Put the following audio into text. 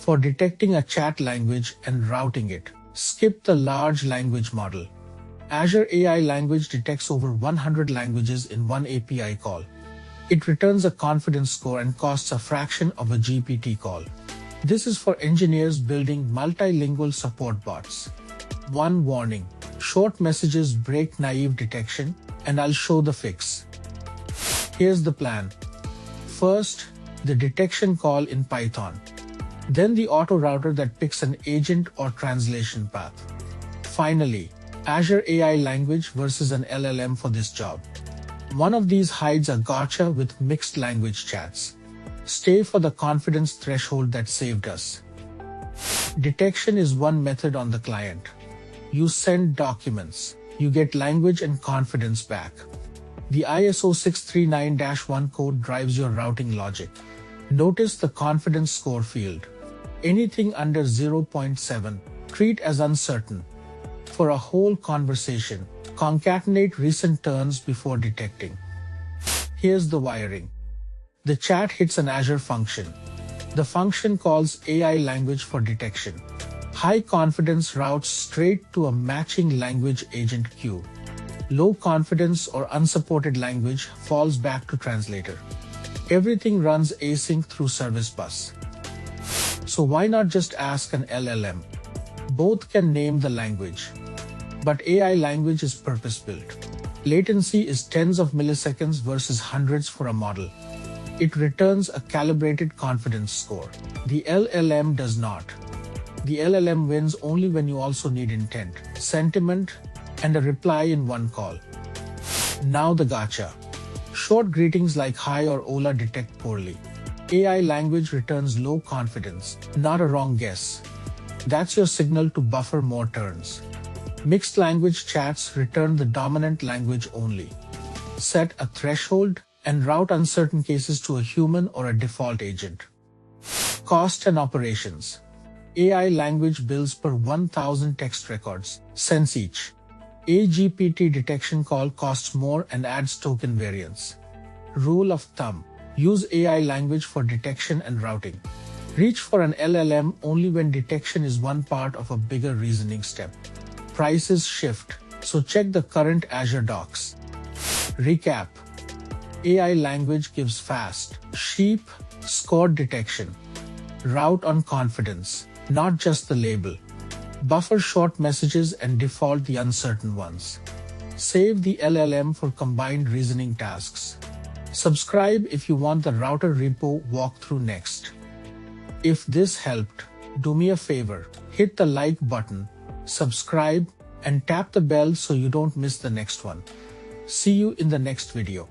For detecting a chat language and routing it, skip the large language model. Azure AI Language detects over 100 languages in one API call. It returns a confidence score and costs a fraction of a GPT call. This is for engineers building multilingual support bots. One warning: short messages break naive detection, and I'll show the fix. Here's the plan. First, the detection call in Python. Then the auto router that picks an agent or translation path. Finally, Azure AI Language versus an LLM for this job. One of these hides a gotcha with mixed language chats. Stay for the confidence threshold that saved us. Detection is one method on the client. You send documents. You get language and confidence back. The ISO 639-1 code drives your routing logic. Notice the confidence score field. Anything under 0.7, treat as uncertain. For a whole conversation, concatenate recent turns before detecting. Here's the wiring. The chat hits an Azure function. The function calls AI language for detection. High confidence routes straight to a matching language agent queue. Low confidence or unsupported language falls back to Translator. Everything runs async through Service Bus. So why not just ask an LLM? Both can name the language. But AI language is purpose-built. Latency is tens of milliseconds versus hundreds for a model. It returns a calibrated confidence score. The LLM does not. The LLM wins only when you also need intent, sentiment, and a reply in one call. Now the gotcha. Short greetings like hi or hola detect poorly. AI language returns low confidence, not a wrong guess. That's your signal to buffer more turns. Mixed language chats return the dominant language only. Set a threshold and route uncertain cases to a human or a default agent. Cost and operations. AI language bills per 1,000 text records, cents each. A GPT detection call costs more and adds token variance. Rule of thumb: use AI language for detection and routing. Reach for an LLM only when detection is one part of a bigger reasoning step. Prices shift, so check the current Azure docs. Recap: AI language gives fast, sheep, scored detection. Route on confidence, not just the label. Buffer short messages and default the uncertain ones. Save the LLM for combined reasoning tasks. Subscribe if you want the router repo walkthrough next. If this helped, do me a favor, hit the like button, subscribe, and tap the bell so you don't miss the next one. See you in the next video.